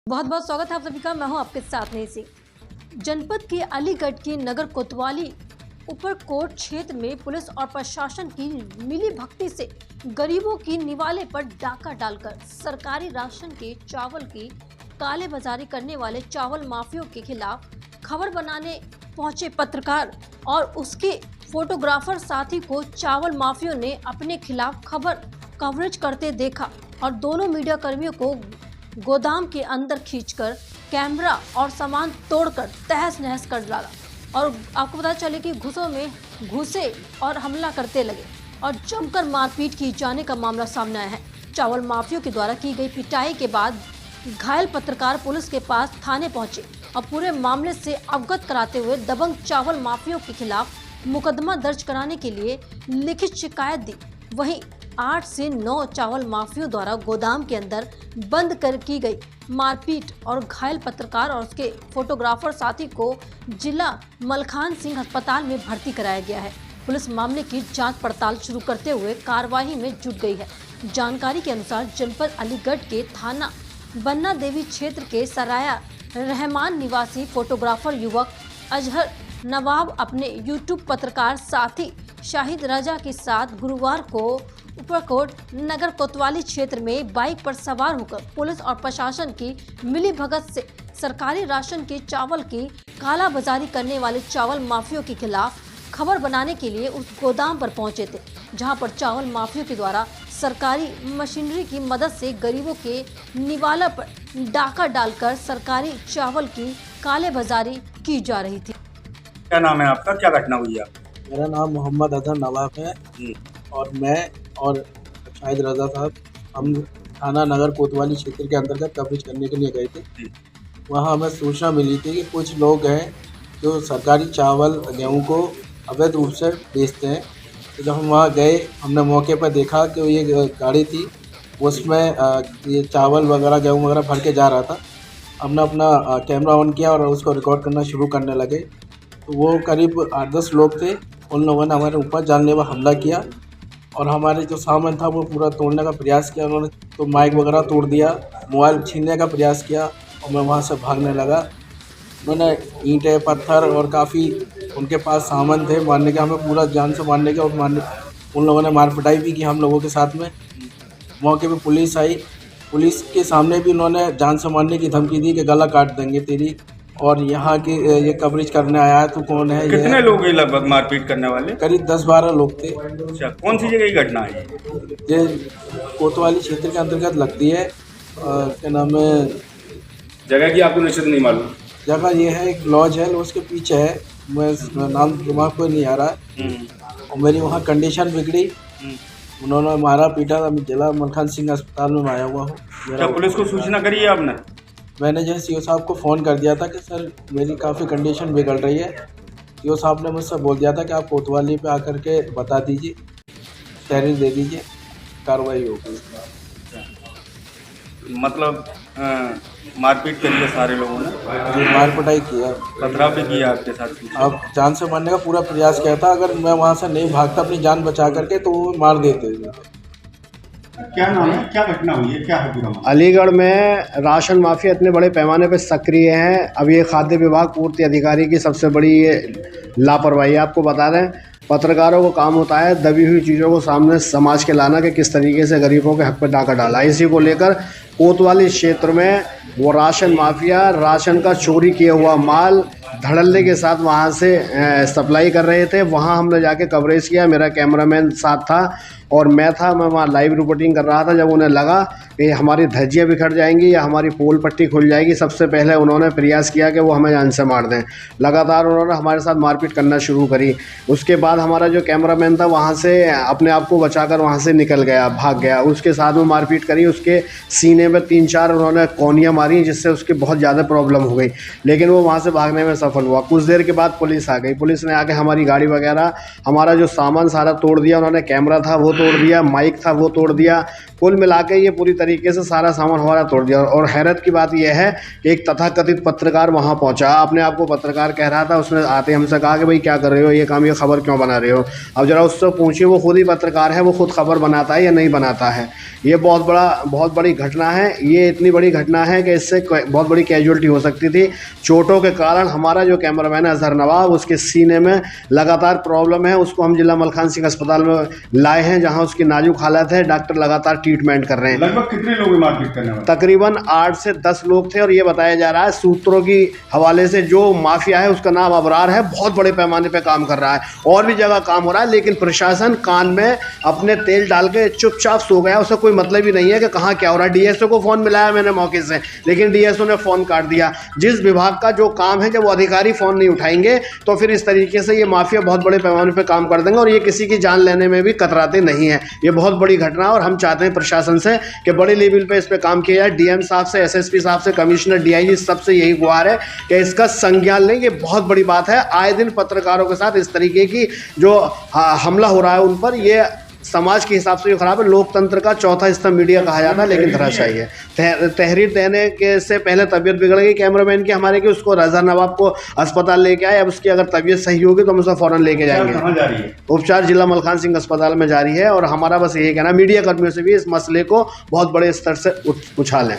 बहुत बहुत स्वागत है आप सभी का। मैं हूं आपके साथ नेसी। जनपद के अलीगढ़ की नगर कोतवाली उपरकोट क्षेत्र में पुलिस और प्रशासन की मिली भगती से गरीबों की निवाले पर डाका डालकर सरकारी राशन के चावल की कालेबाजारी करने वाले चावल माफियों के खिलाफ खबर बनाने पहुंचे पत्रकार और उसके फोटोग्राफर साथी को चावल माफियों ने अपने खिलाफ कवरेज करते देखा और दोनों मीडिया कर्मियों को गोदाम के अंदर खींचकर कैमरा और सामान तोड़कर तहस नहस कर डाला। और आपको पता चले कि घुसों में घुसे और हमला करते लगे और जमकर मारपीट की जाने का मामला सामने आया है। चावल माफियों के द्वारा की गई पिटाई के बाद घायल पत्रकार पुलिस के पास थाने पहुंचे और पूरे मामले से अवगत कराते हुए दबंग चावल माफियों के खिलाफ मुकदमा दर्ज कराने के लिए लिखित शिकायत दी। वहीं 8 से 9 चावल माफियों द्वारा गोदाम के अंदर बंद कर की गई मारपीट और घायल पत्रकार और उसके फोटोग्राफर साथी को जिला मलखान सिंह अस्पताल में भर्ती कराया गया है। पुलिस मामले की जांच पड़ताल शुरू करते हुए कार्रवाई में जुट गई है। जानकारी के अनुसार जनपद अलीगढ़ के थाना बन्ना देवी क्षेत्र के सराया रहमान निवासी फोटोग्राफर युवक अजहर नवाब अपने यूट्यूब पत्रकार साथी शाहिद रजा के साथ गुरुवार को उपरकोट नगर कोतवाली क्षेत्र में बाइक पर सवार होकर पुलिस और प्रशासन की मिली भगत से सरकारी राशन के चावल की कालाबाजारी करने वाले चावल माफियों के खिलाफ खबर बनाने के लिए उस गोदाम पर पहुंचे थे, जहां पर चावल माफियों के द्वारा सरकारी मशीनरी की मदद से गरीबों के निवाला पर डाका डालकर सरकारी चावल की कालेबाजारी की जा रही थी। क्या नाम है आपका, क्या घटना हुई है? मेरा नाम मोहम्मद अजहर नवाब है और मैं और शाहिद रजा साहब हम थाना नगर कोतवाली क्षेत्र के अंतर्गत कवरेज करने के लिए गए थे। वहाँ हमें सूचना मिली थी कि कुछ लोग हैं जो सरकारी चावल गेहूँ को अवैध रूप से बेचते हैं। तो जब हम वहाँ गए हमने मौके पर देखा कि ये गाड़ी थी उसमें ये चावल वगैरह गेहूँ वगैरह भर के जा रहा था। हमने अपना कैमरा ऑन किया और उसको रिकॉर्ड करना शुरू करने लगे। तो वो करीब 8-10 लोग थे। उन लोगों ने हमारे ऊपर जानलेवा हमला किया और हमारे जो सामान था वो पूरा तोड़ने का प्रयास किया। उन्होंने तो माइक वगैरह तोड़ दिया, मोबाइल छीनने का प्रयास किया और मैं वहाँ से भागने लगा। उन्होंने ईंटें पत्थर और काफ़ी उनके पास सामान थे मारने के, हमें पूरा जान से मारने के और उन लोगों ने मार पिटाई भी की हम लोगों के साथ में। मौके पे पुलिस आई, पुलिस के सामने भी उन्होंने जान से मारने की धमकी दी कि गला काट देंगे तेरी, और यहाँ की ये कवरेज करने आया है तो कौन है। कितने लोग हैं लगभग मारपीट करने वाले? करीब 10-12 लोग थे। अच्छा, कौन सी जगह की घटना है ये कोतवाली क्षेत्र के अंतर्गत लगती है। क्या नाम है जगह की? आपको निश्चित नहीं मालूम? जगह ये है, एक लॉज है, उसके पीछे है, मैं नाम दिमाग को नहीं आ रहा। और मेरी वहाँ कंडीशन बिगड़ी, उन्होंने मारा पीटा। जिला मलखान सिंह अस्पताल में आया हुआ हूँ। क्या पुलिस को सूचना करी है आपने? मैंने जो सीओ साहब को फ़ोन कर दिया था कि सर मेरी काफ़ी कंडीशन बिगड़ रही है। सीओ साहब ने मुझसे बोल दिया था कि आप कोतवाली पे आकर के बता दीजिए, तहरीर दे दीजिए, कार्रवाई होगी। मतलब मारपीट करी है सारे लोगों ने? जी, मार पिटाई किया, पथराव भी किया आपके साथ? अब जान से मारने का पूरा प्रयास किया था। अगर मैं वहाँ से नहीं भागता अपनी जान बचा करके तो वो मार देते। क्या नाम है, क्या घटना हुई है, क्या है पूरा? अलीगढ़ में राशन माफिया इतने बड़े पैमाने पर सक्रिय हैं। अब ये खाद्य विभाग पूर्ति अधिकारी की सबसे बड़ी ये लापरवाही आपको बता दें। पत्रकारों को काम होता है दबी हुई चीज़ों को सामने समाज के लाना कि किस तरीके से गरीबों के हक पर डाका डाला। इसी को लेकर कोतवाली क्षेत्र में वो राशन माफिया राशन का चोरी किया हुआ माल धड़ल्ले के साथ वहाँ से सप्लाई कर रहे थे। वहाँ हमने जाके कवरेज किया, मेरा कैमरामैन साथ था और मैं वहाँ लाइव रिपोर्टिंग कर रहा था। जब उन्हें लगा कि हमारी धज्जियाँ बिखर जाएंगी या हमारी पोल पट्टी खुल जाएगी, सबसे पहले उन्होंने प्रयास किया कि वो हमें जान से मार दें। लगातार उन्होंने हमारे साथ मारपीट करना शुरू करी। उसके बाद हमारा जो कैमरामैन था वहाँ से अपने आप को बचाकर वहाँ से निकल गया, भाग गया। उसके साथ में मारपीट करी, उसके सीने में 3-4 उन्होंने कौनियाँ मारी जिससे उसकी बहुत ज़्यादा प्रॉब्लम हो गई, लेकिन वो वहाँ से भागने में सफल हुआ। कुछ देर के बाद पुलिस आ गई, पुलिस ने आके हमारी गाड़ी वगैरह, हमारा जो सामान सारा तोड़ दिया उन्होंने। कैमरा था वो तोड़ दिया, माइक था वो तोड़ दिया, कुल मिला के ये पूरी तरीके से सारा सामान हमारा तोड़ दिया। और हैरत की बात यह है कि एक तथाकथित पत्रकार वहाँ पहुँचा, अपने आप को पत्रकार कह रहा था। उसने आते हमसे कहा कि भाई क्या कर रहे हो, ये काम, ये खबर क्यों बना रहे हो। अब जरा उससे पूछिए, वो खुद ही पत्रकार है, वो खुद खबर बनाता है या नहीं बनाता है। ये बहुत बड़ी घटना है। ये इतनी बड़ी घटना है कि इससे बहुत बड़ी कैजुअल्टी हो सकती थी। चोटों के कारण हमारा जो कैमरामैन है अजहर नवाब, उसके सीने में लगातार प्रॉब्लम है। उसको हम जिला मलखान सिंह अस्पताल में लाए हैं, जहां उसकी नाजुक हालत है। डॉक्टर लगातार ट्रीटमेंट कर रहे हैं। लगभग कितने लोग मारपीट करने वाले? तकरीबन 8 से 10 लोग थे। और ये बताया जा रहा है सूत्रों की हवाले से, जो माफिया है उसका नाम अबरार है, बहुत बड़े पैमाने पर काम कर रहा है। और भी जगह काम हो रहा है, लेकिन प्रशासन कान में अपने तेल डाल के चुपचाप सो गया। उससे कोई मतलब ही नहीं है कि कहाँ क्या हो रहा है। डीएसओ को फ़ोन मिलाया मैंने मौके से, लेकिन डीएसओ ने फ़ोन काट दिया। जिस विभाग का जो काम है, जब वो अधिकारी फ़ोन नहीं उठाएंगे तो फिर इस तरीके से ये माफिया बहुत बड़े पैमाने पर काम कर देंगे। और ये किसी की जान लेने में भी कतराते नहीं हैं। ये बहुत बड़ी घटना है और हम चाहते हैं प्रशासन से कि बड़े लेवल पे इस पे काम किया जाए। डीएम साहब से, एसएसपी साहब से, कमिश्नर, डीआईजी, सबसे यही गुहार है कि इसका संज्ञान लें। ये बहुत बड़ी बात है। आए दिन पत्रकारों के साथ इस तरीके की जो हमला हो रहा है उन पर, ये समाज के हिसाब से जो खराब है। लोकतंत्र का चौथा स्तंभ मीडिया कहा जाता है, लेकिन धराशायी है। तहरीर देने के से पहले तबीयत बिगड़ गई कैमरामैन की हमारे की, उसको रजा नवाब को अस्पताल लेके आए। अब उसकी अगर तबीयत सही होगी तो हम उसे फ़ौरन लेके जाएंगे। कहाँ जा रही है? उपचार जिला मलखान सिंह अस्पताल में जारी है। और हमारा बस यही कहना, मीडिया कर्मियों से भी इस मसले को बहुत बड़े स्तर से उछालें।